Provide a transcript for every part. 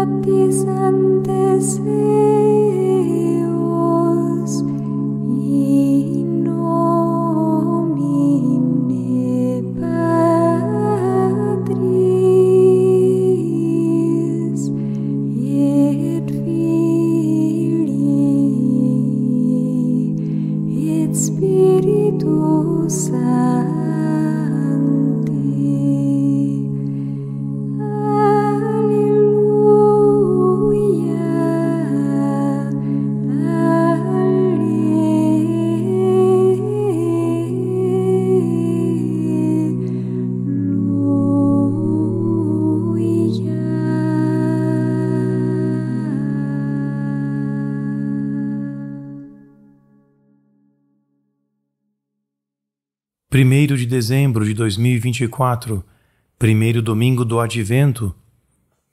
baptizantes eos in nomine Patris et Filii et Spiritus Sancti. Primeiro de dezembro de 2024, primeiro domingo do Advento,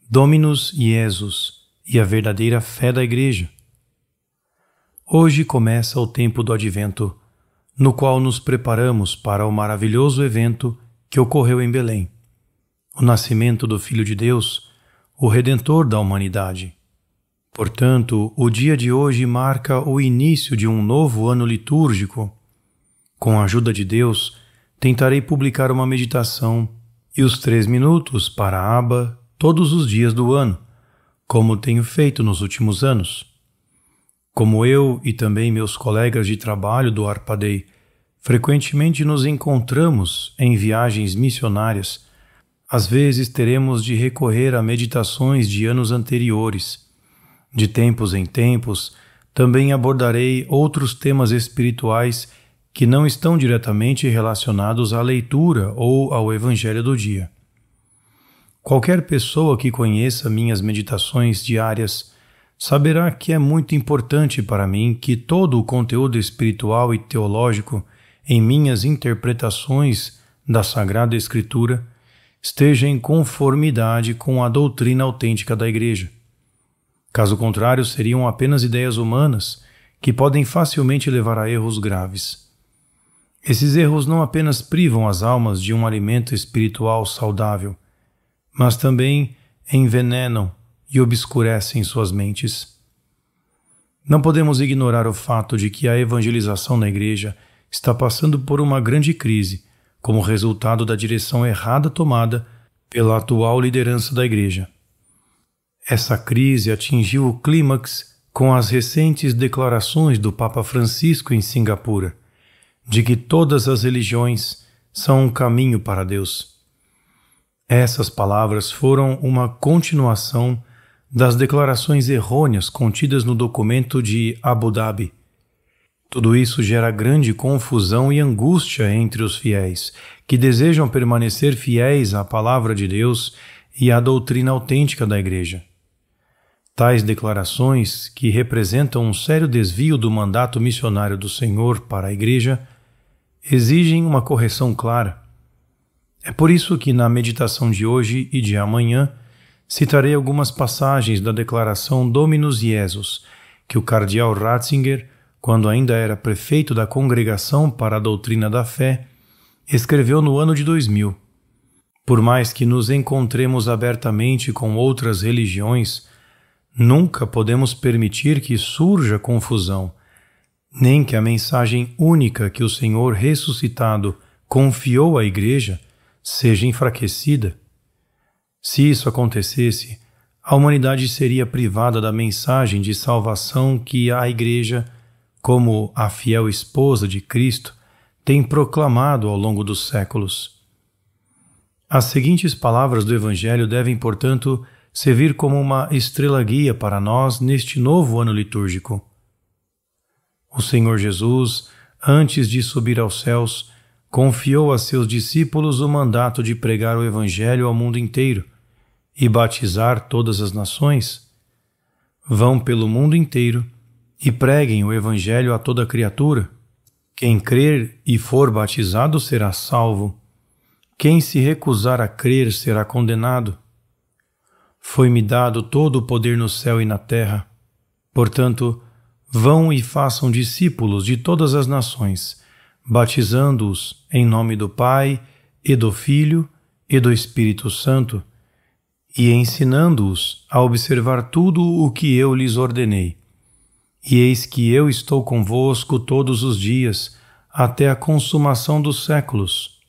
Dominus Iesus e a verdadeira fé da Igreja. Hoje começa o tempo do Advento, no qual nos preparamos para o maravilhoso evento que ocorreu em Belém, o nascimento do Filho de Deus, o Redentor da humanidade. Portanto, o dia de hoje marca o início de um novo ano litúrgico. Com a ajuda de Deus, tentarei publicar uma meditação e os 3 minutos para a aba todos os dias do ano, como tenho feito nos últimos anos. Como eu e também meus colegas de trabalho do Arpadei frequentemente nos encontramos em viagens missionárias, às vezes teremos de recorrer a meditações de anos anteriores. De tempos em tempos, também abordarei outros temas espirituais que não estão diretamente relacionados à leitura ou ao Evangelho do dia. Qualquer pessoa que conheça minhas meditações diárias saberá que é muito importante para mim que todo o conteúdo espiritual e teológico em minhas interpretações da Sagrada Escritura esteja em conformidade com a doutrina autêntica da Igreja. Caso contrário, seriam apenas ideias humanas que podem facilmente levar a erros graves. Esses erros não apenas privam as almas de um alimento espiritual saudável, mas também envenenam e obscurecem suas mentes. Não podemos ignorar o fato de que a evangelização na Igreja está passando por uma grande crise, como resultado da direção errada tomada pela atual liderança da Igreja. Essa crise atingiu o clímax com as recentes declarações do Papa Francisco em Singapura, de que todas as religiões são um caminho para Deus. Essas palavras foram uma continuação das declarações errôneas contidas no documento de Abu Dhabi. Tudo isso gera grande confusão e angústia entre os fiéis, que desejam permanecer fiéis à palavra de Deus e à doutrina autêntica da Igreja. Tais declarações, que representam um sério desvio do mandato missionário do Senhor para a Igreja, exigem uma correção clara. É por isso que na meditação de hoje e de amanhã citarei algumas passagens da declaração Dominus Iesus, que o cardeal Ratzinger, quando ainda era prefeito da Congregação para a Doutrina da Fé, escreveu no ano de 2000. Por mais que nos encontremos abertamente com outras religiões, nunca podemos permitir que surja confusão, nem que a mensagem única que o Senhor ressuscitado confiou à Igreja seja enfraquecida. Se isso acontecesse, a humanidade seria privada da mensagem de salvação que a Igreja, como a fiel esposa de Cristo, tem proclamado ao longo dos séculos. As seguintes palavras do Evangelho devem, portanto, servir como uma estrela-guia para nós neste novo ano litúrgico. O Senhor Jesus, antes de subir aos céus, confiou a seus discípulos o mandato de pregar o Evangelho ao mundo inteiro e batizar todas as nações. Vão pelo mundo inteiro e preguem o Evangelho a toda criatura. Quem crer e for batizado será salvo. Quem se recusar a crer será condenado. Foi-me dado todo o poder no céu e na terra. Portanto, vão e façam discípulos de todas as nações, batizando-os em nome do Pai, e do Filho, e do Espírito Santo, e ensinando-os a observar tudo o que eu lhes ordenei. E eis que eu estou convosco todos os dias, até a consumação dos séculos.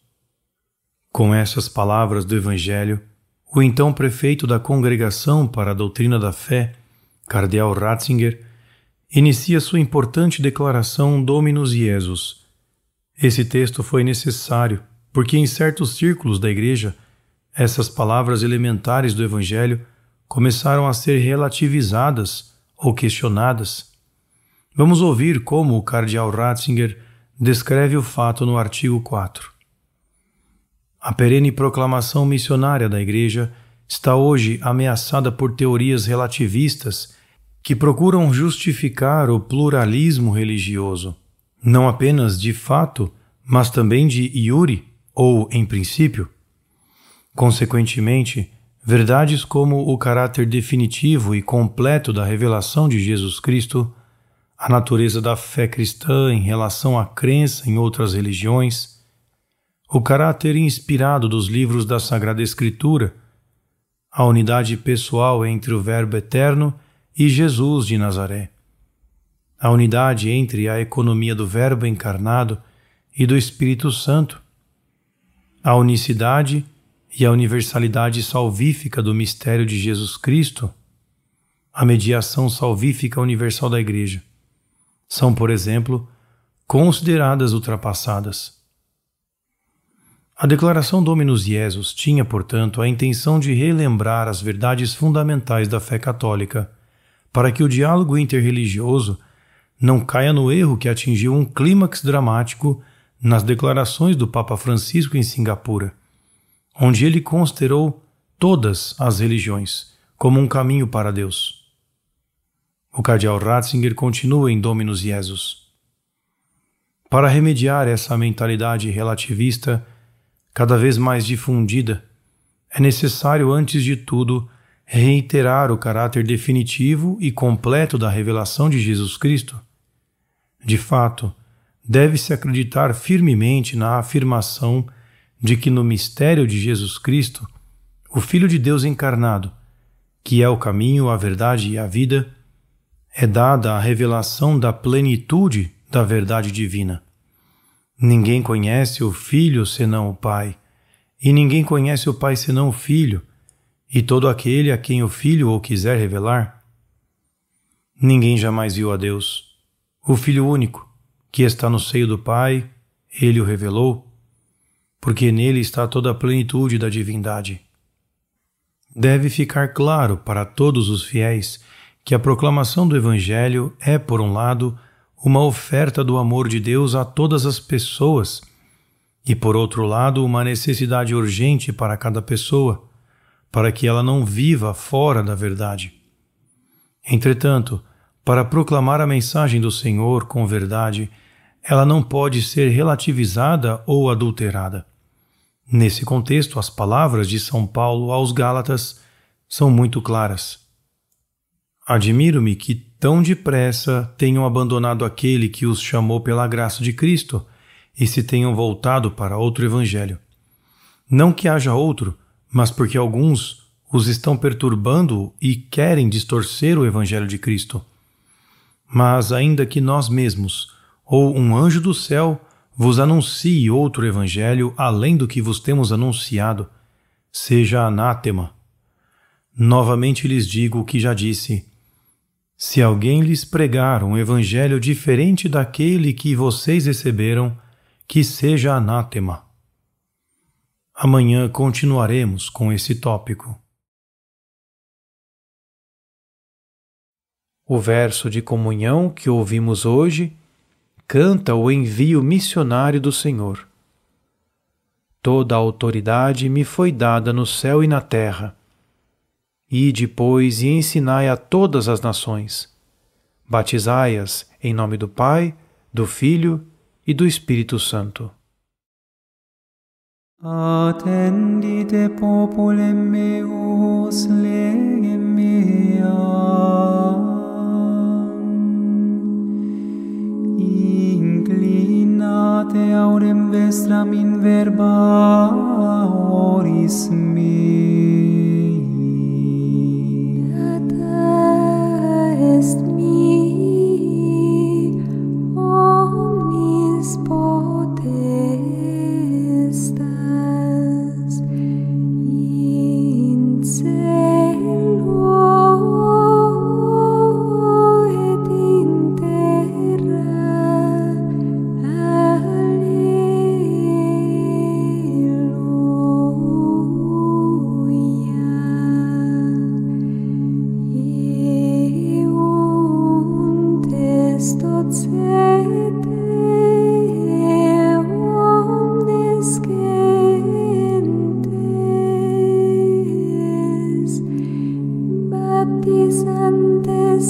Com essas palavras do Evangelho, o então prefeito da Congregação para a Doutrina da Fé, Cardeal Ratzinger, inicia sua importante declaração Dominus Iesus. Esse texto foi necessário porque em certos círculos da Igreja, essas palavras elementares do Evangelho começaram a ser relativizadas ou questionadas. Vamos ouvir como o Cardeal Ratzinger descreve o fato no artigo 4. A perene proclamação missionária da Igreja está hoje ameaçada por teorias relativistas que procuram justificar o pluralismo religioso, não apenas de fato, mas também de iure, ou em princípio. Consequentemente, verdades como o caráter definitivo e completo da revelação de Jesus Cristo, a natureza da fé cristã em relação à crença em outras religiões, o caráter inspirado dos livros da Sagrada Escritura, a unidade pessoal entre o Verbo eterno e Jesus de Nazaré, a unidade entre a economia do Verbo encarnado e do Espírito Santo, a unicidade e a universalidade salvífica do mistério de Jesus Cristo, a mediação salvífica universal da Igreja, são, por exemplo, consideradas ultrapassadas. A declaração Dominus Iesus tinha, portanto, a intenção de relembrar as verdades fundamentais da fé católica, para que o diálogo interreligioso não caia no erro que atingiu um clímax dramático nas declarações do Papa Francisco em Singapura, onde ele considerou todas as religiões como um caminho para Deus. O Cardeal Ratzinger continua em Dominus Iesus. Para remediar essa mentalidade relativista cada vez mais difundida, é necessário, antes de tudo, reiterar o caráter definitivo e completo da revelação de Jesus Cristo. De fato, deve-se acreditar firmemente na afirmação de que no mistério de Jesus Cristo, o Filho de Deus encarnado, que é o caminho, a verdade e a vida, é dada a revelação da plenitude da verdade divina. Ninguém conhece o Filho senão o Pai, e ninguém conhece o Pai senão o Filho, e todo aquele a quem o Filho o quiser revelar. Ninguém jamais viu a Deus. O Filho único, que está no seio do Pai, ele o revelou, porque nele está toda a plenitude da divindade. Deve ficar claro para todos os fiéis que a proclamação do Evangelho é, por um lado, uma oferta do amor de Deus a todas as pessoas e, por outro lado, uma necessidade urgente para cada pessoa, para que ela não viva fora da verdade. Entretanto, para proclamar a mensagem do Senhor com verdade, ela não pode ser relativizada ou adulterada. Nesse contexto, as palavras de São Paulo aos Gálatas são muito claras. Admiro-me que tão depressa tenham abandonado aquele que os chamou pela graça de Cristo e se tenham voltado para outro evangelho. Não que haja outro, mas porque alguns os estão perturbando e querem distorcer o evangelho de Cristo. Mas ainda que nós mesmos, ou um anjo do céu, vos anuncie outro evangelho além do que vos temos anunciado, seja anátema. Novamente lhes digo o que já disse. Se alguém lhes pregar um evangelho diferente daquele que vocês receberam, que seja anátema. Amanhã continuaremos com esse tópico. O verso de comunhão que ouvimos hoje canta o envio missionário do Senhor. Toda a autoridade me foi dada no céu e na terra. Ide, pois, e ensinai a todas as nações. Batizai-as em nome do Pai, do Filho e do Espírito Santo. Attendite populem meus legem meam. Inclinate aurem vestram in verba oris mei. baptizante